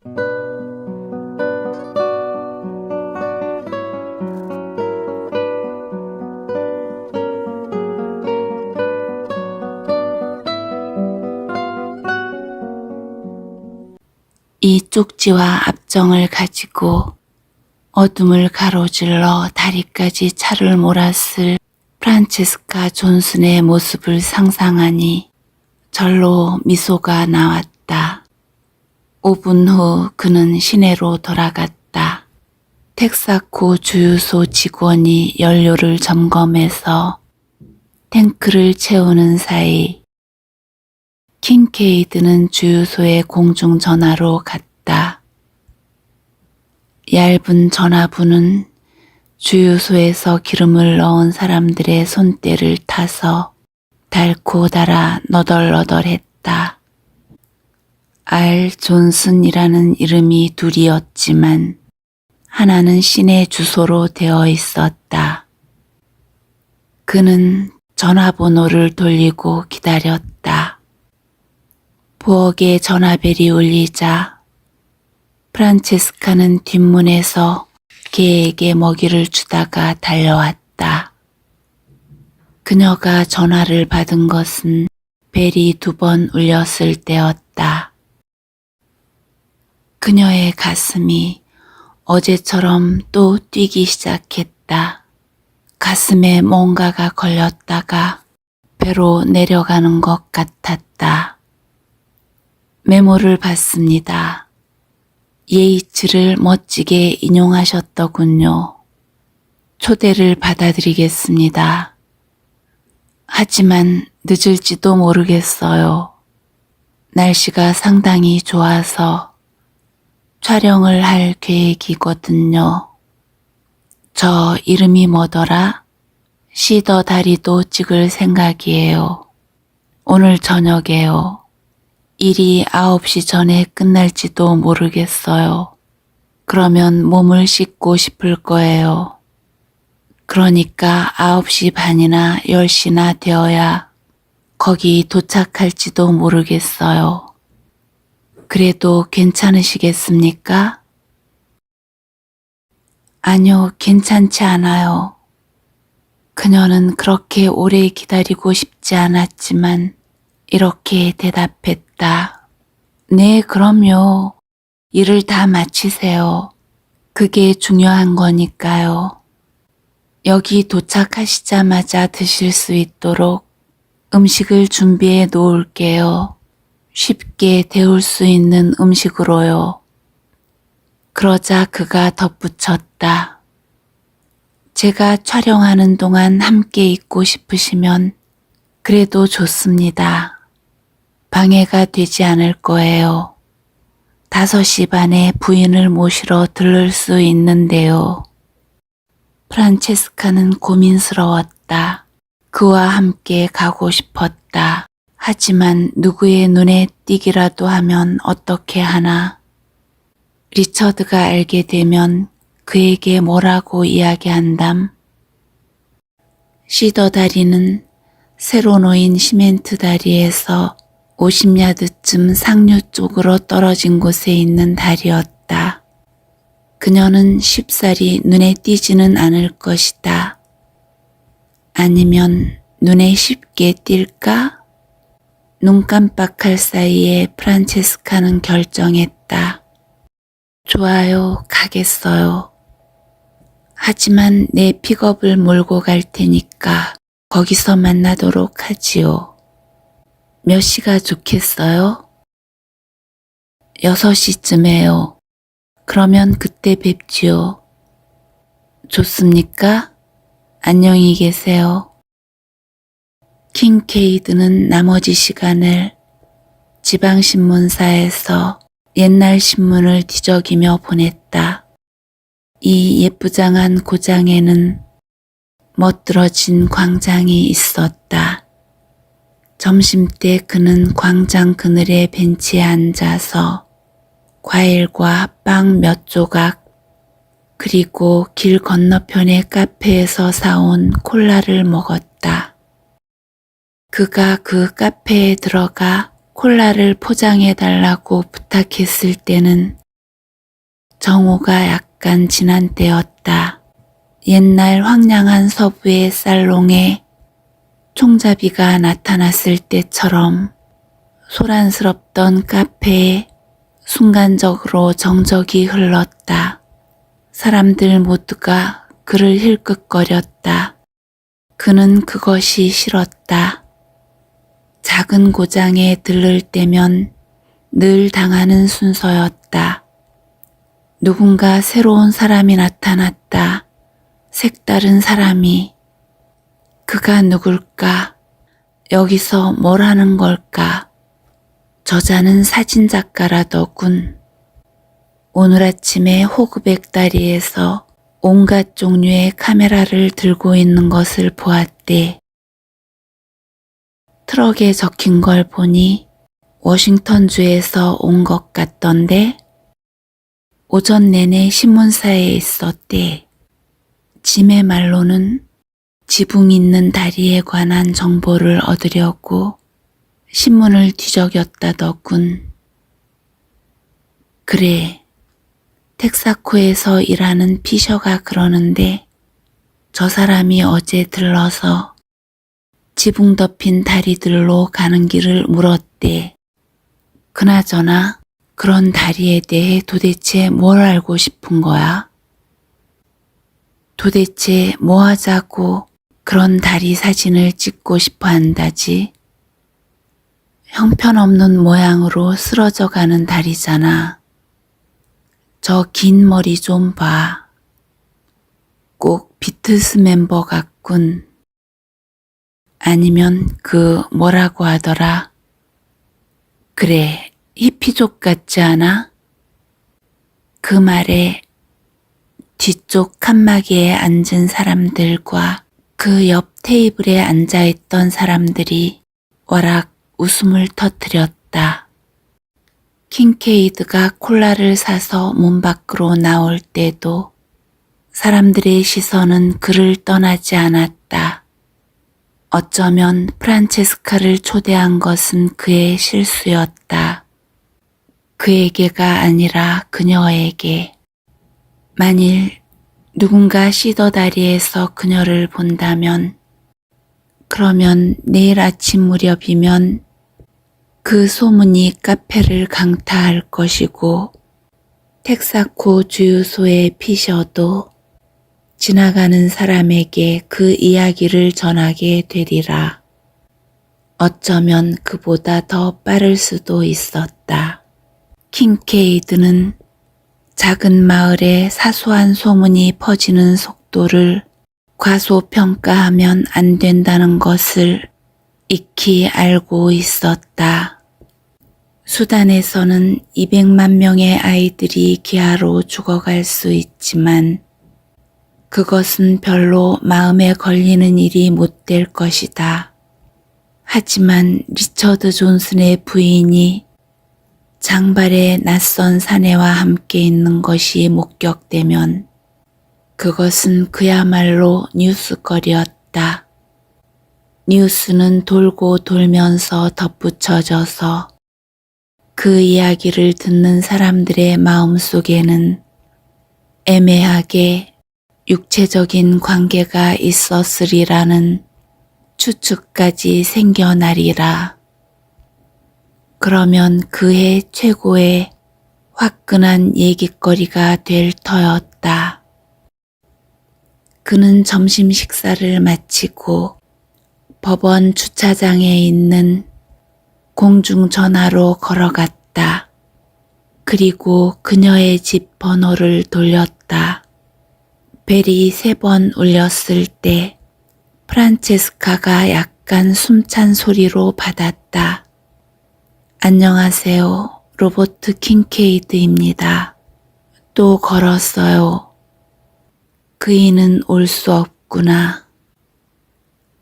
이 쪽지와 압정을 가지고 어둠을 가로질러 다리까지 차를 몰았을 프란체스카 존슨의 모습을 상상하니 절로 미소가 나왔다. 5분 후 그는 시내로 돌아갔다. 텍사코 주유소 직원이 연료를 점검해서 탱크를 채우는 사이 킹케이드는 주유소의 공중전화로 갔다. 얇은 전화부는 주유소에서 기름을 넣은 사람들의 손때를 타서 닳고 닳아 너덜너덜했다. 알 존슨이라는 이름이 둘이었지만 하나는 시내 주소로 되어 있었다. 그는 전화번호를 돌리고 기다렸다. 부엌에 전화벨이 울리자 프란체스카는 뒷문에서 개에게 먹이를 주다가 달려왔다. 그녀가 전화를 받은 것은 벨이 2번 울렸을 때였다. 그녀의 가슴이 어제처럼 또 뛰기 시작했다. 가슴에 뭔가가 걸렸다가 배로 내려가는 것 같았다. 메모를 받습니다. 예이츠를 멋지게 인용하셨더군요. 초대를 받아드리겠습니다. 하지만 늦을지도 모르겠어요. 날씨가 상당히 좋아서 촬영을 할 계획이거든요. 저 이름이 뭐더라? 시더 다리도 찍을 생각이에요. 오늘 저녁에요. 일이 9시 전에 끝날지도 모르겠어요. 그러면 몸을 씻고 싶을 거예요. 그러니까 9시 반이나 10시나 되어야 거기 도착할지도 모르겠어요. 그래도 괜찮으시겠습니까? 아니요, 괜찮지 않아요. 그녀는 그렇게 오래 기다리고 싶지 않았지만 이렇게 대답했다. 네, 그럼요. 일을 다 마치세요. 그게 중요한 거니까요. 여기 도착하시자마자 드실 수 있도록 음식을 준비해 놓을게요. 쉽게 데울 수 있는 음식으로요. 그러자 그가 덧붙였다. 제가 촬영하는 동안 함께 있고 싶으시면 그래도 좋습니다. 방해가 되지 않을 거예요. 5시 반에 부인을 모시러 들를 수 있는데요. 프란체스카는 고민스러웠다. 그와 함께 가고 싶었다. 하지만 누구의 눈에 띄기라도 하면 어떻게 하나. 리처드가 알게 되면 그에게 뭐라고 이야기한담. 시더 다리는 새로 놓인 시멘트 다리에서 50야드쯤 상류 쪽으로 떨어진 곳에 있는 다리였다. 그녀는 쉽사리 눈에 띄지는 않을 것이다. 아니면 눈에 쉽게 띌까? 눈 깜빡할 사이에 프란체스카는 결정했다. 좋아요, 가겠어요. 하지만 내 픽업을 몰고 갈 테니까 거기서 만나도록 하지요. 몇 시가 좋겠어요? 6시쯤에요. 그러면 그때 뵙지요. 좋습니까? 안녕히 계세요. 킹케이드는 나머지 시간을 지방신문사에서 옛날 신문을 뒤적이며 보냈다. 이 예쁘장한 고장에는 멋들어진 광장이 있었다. 점심때 그는 광장 그늘의 벤치에 앉아서 과일과 빵 몇 조각 그리고 길 건너편의 카페에서 사온 콜라를 먹었다. 그가 그 카페에 들어가 콜라를 포장해 달라고 부탁했을 때는 정오가 약간 지난 때였다. 옛날 황량한 서부의 살롱에 총잡이가 나타났을 때처럼 소란스럽던 카페에 순간적으로 정적이 흘렀다. 사람들 모두가 그를 힐끗거렸다. 그는 그것이 싫었다. 작은 고장에 들를 때면 늘 당하는 순서였다. 누군가 새로운 사람이 나타났다. 색다른 사람이. 그가 누굴까? 여기서 뭘 하는 걸까? 저자는 사진작가라더군. 오늘 아침에 호그백 다리에서 온갖 종류의 카메라를 들고 있는 것을 보았대. 트럭에 적힌 걸 보니 워싱턴주에서 온 것 같던데 오전 내내 신문사에 있었대. 짐의 말로는 지붕 있는 다리에 관한 정보를 얻으려고 신문을 뒤적였다더군. 그래, 텍사코에서 일하는 피셔가 그러는데 저 사람이 어제 들러서 지붕 덮인 다리들로 가는 길을 물었대. 그나저나 그런 다리에 대해 도대체 뭘 알고 싶은 거야? 도대체 뭐 하자고 그런 다리 사진을 찍고 싶어 한다지? 형편없는 모양으로 쓰러져 가는 다리잖아. 저 긴 머리 좀 봐. 꼭 비틀스 멤버 같군. 아니면 그 뭐라고 하더라. 그래, 히피족 같지 않아? 그 말에 뒤쪽 칸막이에 앉은 사람들과 그 옆 테이블에 앉아있던 사람들이 와락 웃음을 터뜨렸다. 킹케이드가 콜라를 사서 문 밖으로 나올 때도 사람들의 시선은 그를 떠나지 않았다. 어쩌면 프란체스카를 초대한 것은 그의 실수였다. 그에게가 아니라 그녀에게. 만일 누군가 시더 다리에서 그녀를 본다면, 그러면 내일 아침 무렵이면 그 소문이 카페를 강타할 것이고 텍사코 주유소의 피셔도 지나가는 사람에게 그 이야기를 전하게 되리라. 어쩌면 그보다 더 빠를 수도 있었다. 킹케이드는 작은 마을에 사소한 소문이 퍼지는 속도를 과소평가하면 안 된다는 것을 익히 알고 있었다. 수단에서는 200만 명의 아이들이 기아로 죽어갈 수 있지만 그것은 별로 마음에 걸리는 일이 못 될 것이다. 하지만 리처드 존슨의 부인이 장발의 낯선 사내와 함께 있는 것이 목격되면 그것은 그야말로 뉴스거리였다. 뉴스는 돌고 돌면서 덧붙여져서 그 이야기를 듣는 사람들의 마음속에는 애매하게 육체적인 관계가 있었으리라는 추측까지 생겨나리라. 그러면 그해 최고의 화끈한 얘기거리가 될 터였다. 그는 점심 식사를 마치고 법원 주차장에 있는 공중전화로 걸어갔다. 그리고 그녀의 집 번호를 돌렸다. 벨이 3번 울렸을 때 프란체스카가 약간 숨찬 소리로 받았다. 안녕하세요. 로버트 킹케이드입니다. 또 걸었어요. 그이는 올 수 없구나.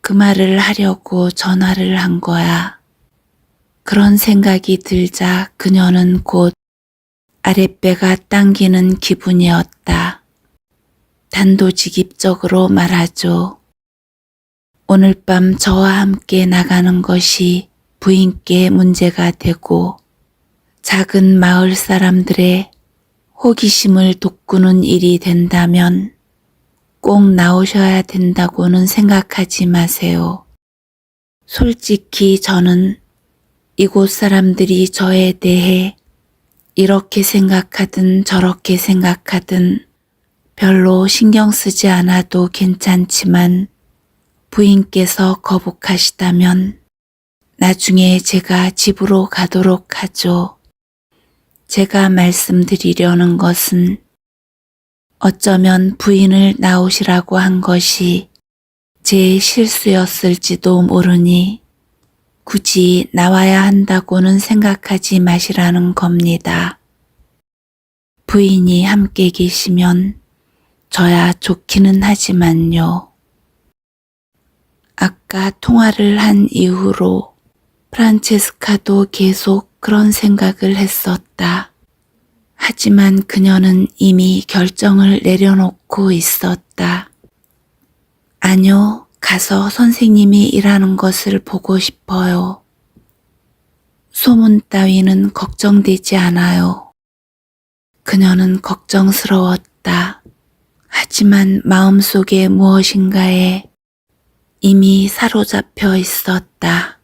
그 말을 하려고 전화를 한 거야. 그런 생각이 들자 그녀는 곧 아랫배가 당기는 기분이었다. 단도직입적으로 말하죠. 오늘 밤 저와 함께 나가는 것이 부인께 문제가 되고 작은 마을 사람들의 호기심을 돋구는 일이 된다면 꼭 나오셔야 된다고는 생각하지 마세요. 솔직히 저는 이곳 사람들이 저에 대해 이렇게 생각하든 저렇게 생각하든 별로 신경 쓰지 않아도 괜찮지만 부인께서 거북하시다면 나중에 제가 집으로 가도록 하죠. 제가 말씀드리려는 것은 어쩌면 부인을 나오시라고 한 것이 제 실수였을지도 모르니 굳이 나와야 한다고는 생각하지 마시라는 겁니다. 부인이 함께 계시면 저야 좋기는 하지만요. 아까 통화를 한 이후로 프란체스카도 계속 그런 생각을 했었다. 하지만 그녀는 이미 결정을 내려놓고 있었다. 아니요, 가서 선생님이 일하는 것을 보고 싶어요. 소문 따위는 걱정되지 않아요. 그녀는 걱정스러웠다. 하지만 마음속에 무엇인가에 이미 사로잡혀 있었다.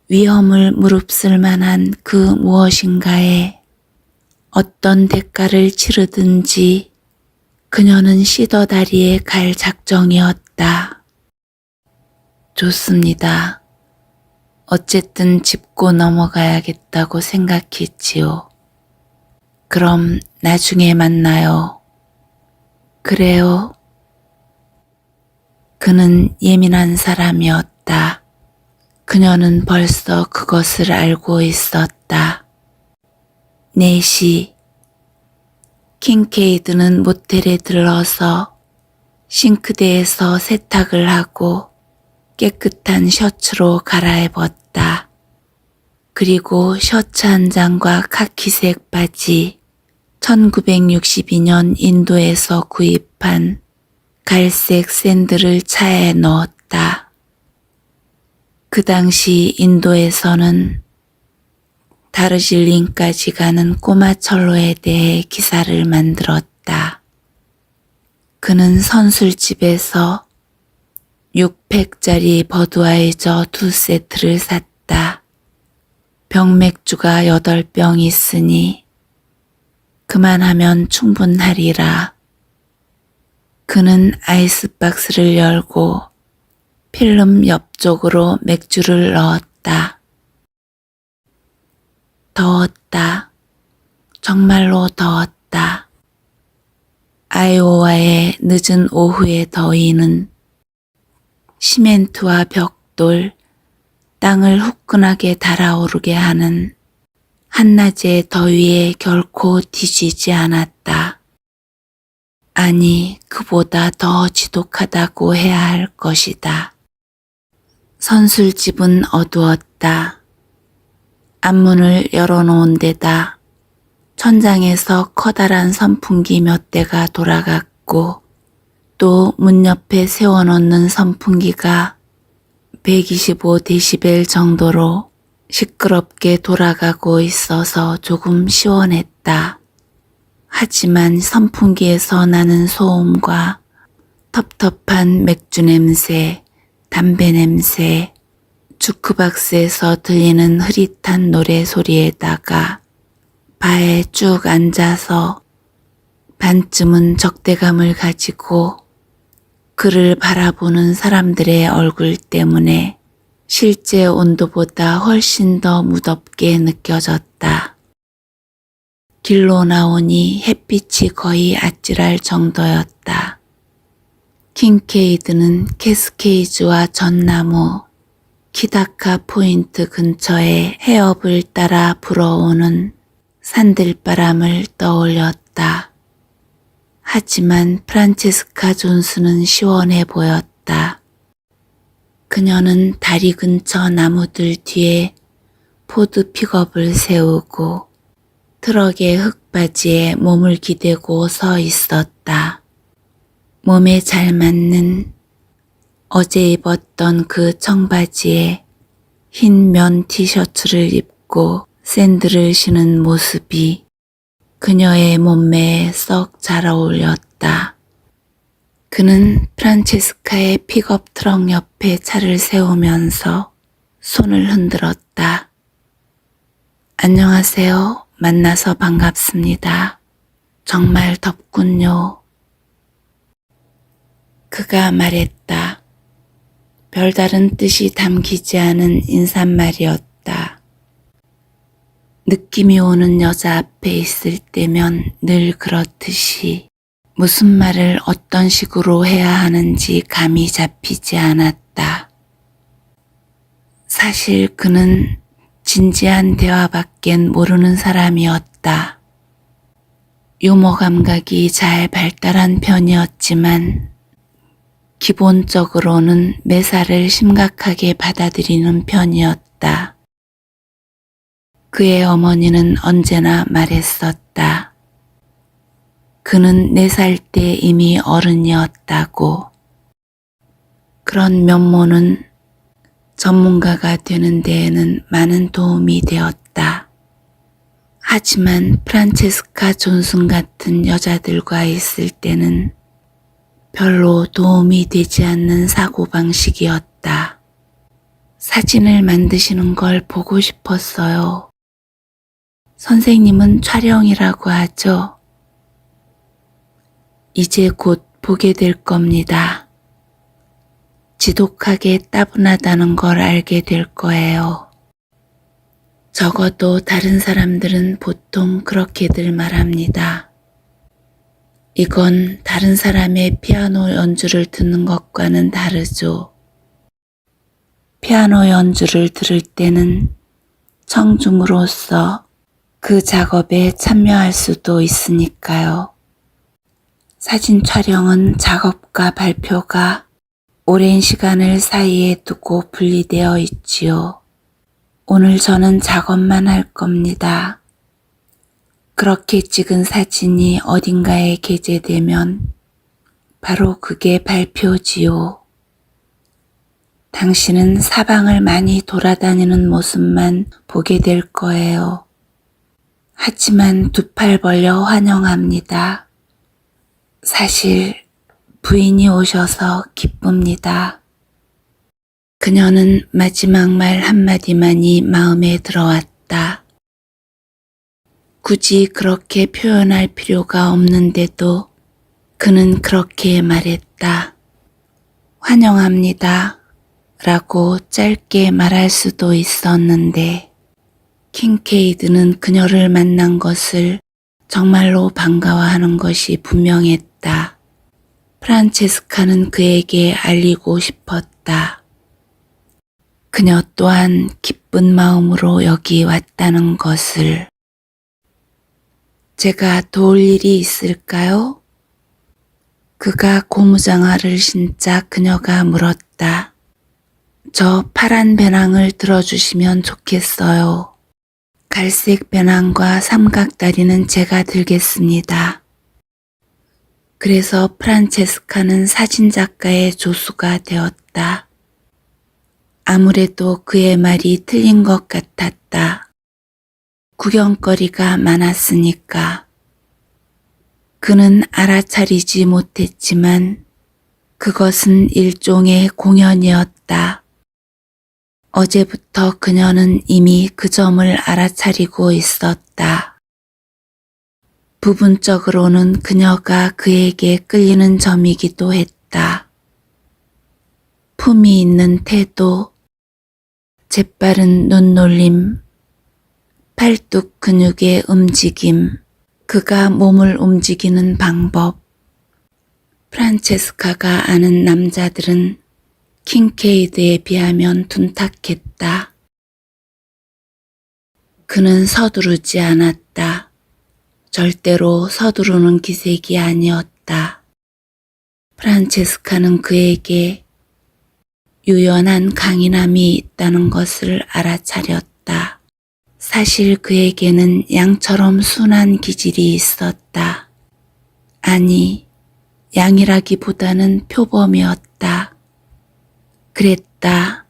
위험을 무릅쓸 만한 그 무엇인가에 어떤 대가를 치르든지 그녀는 시더다리에 갈 작정이었다. 좋습니다. 어쨌든 짚고 넘어가야겠다고 생각했지요. 그럼 나중에 만나요. 그래요. 그는 예민한 사람이었다. 그녀는 벌써 그것을 알고 있었다. 4시. 킹케이드는 모텔에 들러서 싱크대에서 세탁을 하고 깨끗한 셔츠로 갈아입었다. 그리고 셔츠 한 장과 카키색 바지, 1962년 인도에서 구입한 갈색 샌들을 차에 넣었다. 그 당시 인도에서는 다르질링까지 가는 꼬마 철로에 대해 기사를 만들었다. 그는 선술집에서 6팩짜리 버드와이저 2세트를 샀다. 병맥주가 8병 있으니 그만하면 충분하리라. 그는 아이스박스를 열고 필름 옆쪽으로 맥주를 넣었다. 더웠다. 정말로 더웠다. 아이오와의 늦은 오후의 더위는 시멘트와 벽돌, 땅을 후끈하게 달아오르게 하는 한낮의 더위에 결코 뒤지지 않았다. 아니, 그보다 더 지독하다고 해야 할 것이다. 선술집은 어두웠다. 앞문을 열어놓은 데다 천장에서 커다란 선풍기 몇 대가 돌아갔고 또 문 옆에 세워놓는 선풍기가 125데시벨 정도로 시끄럽게 돌아가고 있어서 조금 시원했다. 하지만 선풍기에서 나는 소음과 텁텁한 맥주 냄새, 담배 냄새, 주크박스에서 들리는 흐릿한 노래 소리에다가 바에 쭉 앉아서 반쯤은 적대감을 가지고 그를 바라보는 사람들의 얼굴 때문에 실제 온도보다 훨씬 더 무덥게 느껴졌다. 길로 나오니 햇빛이 거의 아찔할 정도였다. 킹케이드는 캐스케이즈와 전나무, 키다카 포인트 근처의 해협을 따라 불어오는 산들바람을 떠올렸다. 하지만 프란체스카 존스는 시원해 보였다. 그녀는 다리 근처 나무들 뒤에 포드 픽업을 세우고 트럭의 흙바지에 몸을 기대고 서 있었다. 몸에 잘 맞는 어제 입었던 그 청바지에 흰 면 티셔츠를 입고 샌들을 신은 모습이 그녀의 몸매에 썩 잘 어울렸다. 그는 프란체스카의 픽업 트럭 옆에 차를 세우면서 손을 흔들었다. 안녕하세요. 만나서 반갑습니다. 정말 덥군요. 그가 말했다. 별다른 뜻이 담기지 않은 인사말이었다. 느낌이 오는 여자 앞에 있을 때면 늘 그렇듯이 무슨 말을 어떤 식으로 해야 하는지 감이 잡히지 않았다. 사실 그는 진지한 대화밖엔 모르는 사람이었다. 유머 감각이 잘 발달한 편이었지만 기본적으로는 매사를 심각하게 받아들이는 편이었다. 그의 어머니는 언제나 말했었다. 그는 4살 때 이미 어른이었다고. 그런 면모는 전문가가 되는 데에는 많은 도움이 되었다. 하지만 프란체스카 존슨 같은 여자들과 있을 때는 별로 도움이 되지 않는 사고방식이었다. 사진을 만드시는 걸 보고 싶었어요. 선생님은 촬영이라고 하죠. 이제 곧 보게 될 겁니다. 지독하게 따분하다는 걸 알게 될 거예요. 적어도 다른 사람들은 보통 그렇게들 말합니다. 이건 다른 사람의 피아노 연주를 듣는 것과는 다르죠. 피아노 연주를 들을 때는 청중으로서 그 작업에 참여할 수도 있으니까요. 사진 촬영은 작업과 발표가 오랜 시간을 사이에 두고 분리되어 있지요. 오늘 저는 작업만 할 겁니다. 그렇게 찍은 사진이 어딘가에 게재되면 바로 그게 발표지요. 당신은 사방을 많이 돌아다니는 모습만 보게 될 거예요. 하지만 2 팔 벌려 환영합니다. 사실 부인이 오셔서 기쁩니다. 그녀는 마지막 말 한마디만이 마음에 들어왔다. 굳이 그렇게 표현할 필요가 없는데도 그는 그렇게 말했다. 환영합니다. 라고 짧게 말할 수도 있었는데 킹케이드는 그녀를 만난 것을 정말로 반가워하는 것이 분명했다. 프란체스카는 그에게 알리고 싶었다. 그녀 또한 기쁜 마음으로 여기 왔다는 것을. 제가 도울 일이 있을까요? 그가 고무장화를 신자 그녀가 물었다. 저 파란 배낭을 들어주시면 좋겠어요. 갈색 배낭과 삼각다리는 제가 들겠습니다. 그래서 프란체스카는 사진작가의 조수가 되었다. 아무래도 그의 말이 틀린 것 같았다. 구경거리가 많았으니까. 그는 알아차리지 못했지만 그것은 일종의 공연이었다. 어제부터 그녀는 이미 그 점을 알아차리고 있었다. 부분적으로는 그녀가 그에게 끌리는 점이기도 했다. 품이 있는 태도, 재빠른 눈놀림, 팔뚝 근육의 움직임, 그가 몸을 움직이는 방법. 프란체스카가 아는 남자들은 킹케이드에 비하면 둔탁했다. 그는 서두르지 않았다. 절대로 서두르는 기색이 아니었다. 프란체스카는 그에게 유연한 강인함이 있다는 것을 알아차렸다. 사실 그에게는 양처럼 순한 기질이 있었다. 아니, 양이라기보다는 표범이었다. 그랬다.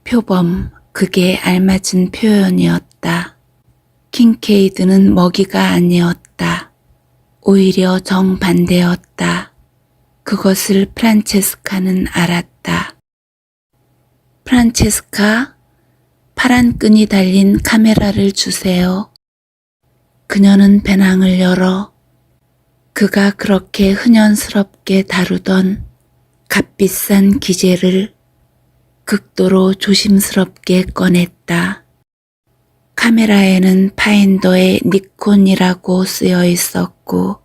표범, 그게 알맞은 표현이었다. 킨케이드는 먹이가 아니었다. 오히려 정반대였다. 그것을 프란체스카는 알았다. 프란체스카, 파란 끈이 달린 카메라를 주세요. 그녀는 배낭을 열어 그가 그렇게 흔연스럽게 다루던 값비싼 기재를 극도로 조심스럽게 꺼냈다. 카메라에는 파인더에 니콘이라고 쓰여 있었고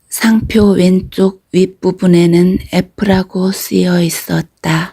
상표 왼쪽 윗부분에는 F라고 쓰여 있었다.